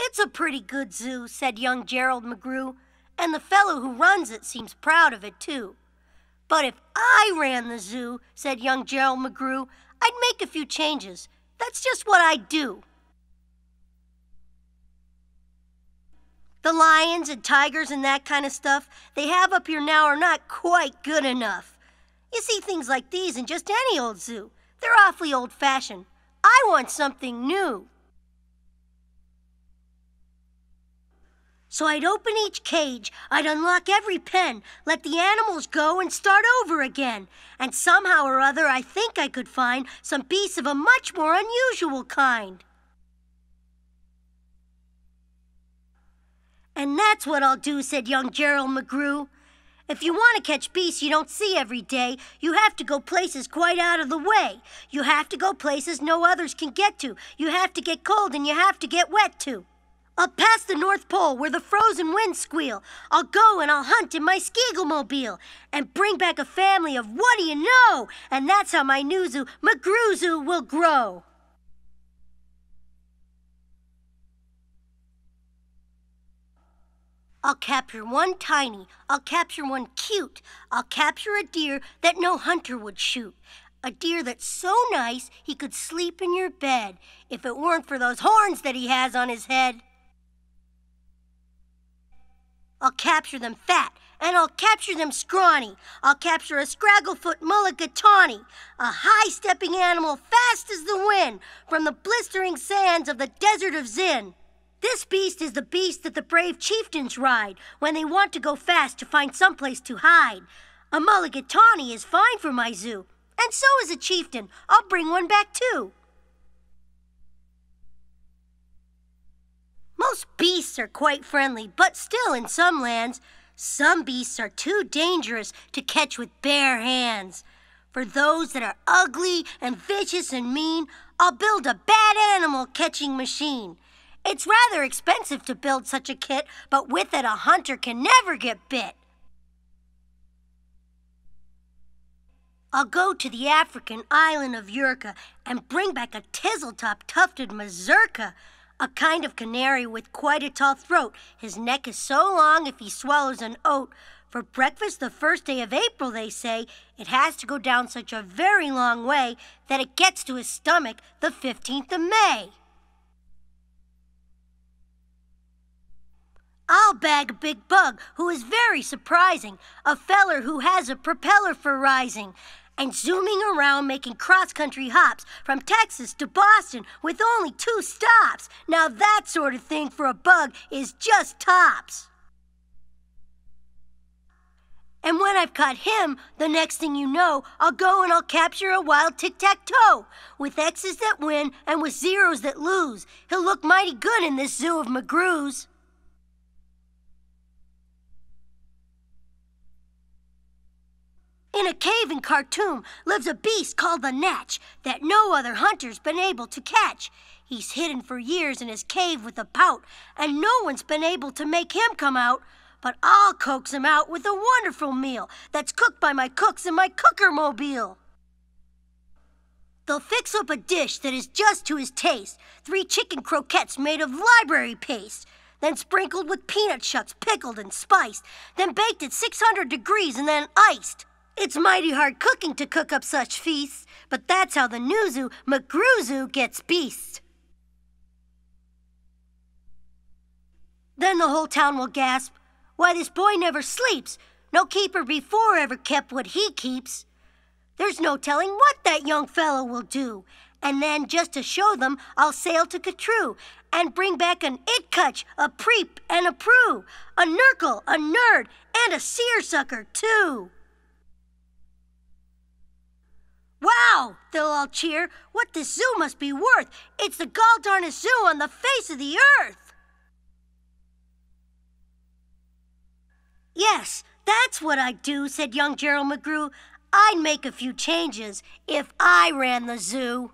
"It's a pretty good zoo," said young Gerald McGrew, "and the fellow who runs it seems proud of it, too." "But if I ran the zoo," said young Gerald McGrew, "I'd make a few changes. That's just what I'd do." The lions and tigers and that kind of stuff they have up here now are not quite good enough. You see things like these in just any old zoo. They're awfully old-fashioned. I want something new. So I'd open each cage, I'd unlock every pen, let the animals go and start over again. And somehow or other I think I could find some beasts of a much more unusual kind. "And that's what I'll do," said young Gerald McGrew. "If you want to catch beasts you don't see every day, you have to go places quite out of the way. You have to go places no others can get to. You have to get cold and you have to get wet too. I'll pass the North Pole where the frozen winds squeal. I'll go and I'll hunt in my Skeaglemobile and bring back a family of what do you know? And that's how my new zoo, McGrew Zoo, will grow." I'll capture one tiny, I'll capture one cute, I'll capture a deer that no hunter would shoot. A deer that's so nice he could sleep in your bed if it weren't for those horns that he has on his head. I'll capture them fat, and I'll capture them scrawny. I'll capture a scragglefoot mulligatawny, a high-stepping animal fast as the wind from the blistering sands of the desert of Zin. This beast is the beast that the brave chieftains ride when they want to go fast to find someplace to hide. A mulligatawny is fine for my zoo, and so is a chieftain. I'll bring one back too. Most beasts are quite friendly, but still in some lands, some beasts are too dangerous to catch with bare hands. For those that are ugly and vicious and mean, I'll build a bad animal catching machine. It's rather expensive to build such a kit, but with it a hunter can never get bit. I'll go to the African island of Yurka and bring back a tizzle-top tufted mazurka, a kind of canary with quite a tall throat. His neck is so long if he swallows an oat. For breakfast the first day of April, they say, it has to go down such a very long way that it gets to his stomach the 15th of May. I'll bag a big bug who is very surprising, a feller who has a propeller for rising, and zooming around making cross-country hops from Texas to Boston with only 2 stops. Now that sort of thing for a bug is just tops. And when I've caught him, the next thing you know, I'll go and I'll capture a wild tic-tac-toe with X's that win and with zeros that lose. He'll look mighty good in this zoo of McGrew's. In a cave in Khartoum lives a beast called the Natch that no other hunter's been able to catch. He's hidden for years in his cave with a pout, and no one's been able to make him come out. But I'll coax him out with a wonderful meal that's cooked by my cooks in my cooker-mobile. They'll fix up a dish that is just to his taste, 3 chicken croquettes made of library paste, then sprinkled with peanut shucks pickled and spiced, then baked at 600 degrees and then iced. It's mighty hard cooking to cook up such feasts, but that's how the new zoo, McGrew Zoo, gets beasts. Then the whole town will gasp, "Why, this boy never sleeps. No keeper before ever kept what he keeps." There's no telling what that young fellow will do. And then, just to show them, I'll sail to Catrue and bring back an Itcutch, a Preep, and a Prue, a Nurgle, a Nerd, and a Seersucker, too. "Wow!" they'll all cheer. "What this zoo must be worth! It's the gall-darnest zoo on the face of the earth!" "Yes, that's what I'd do," said young Gerald McGrew. "I'd make a few changes if I ran the zoo."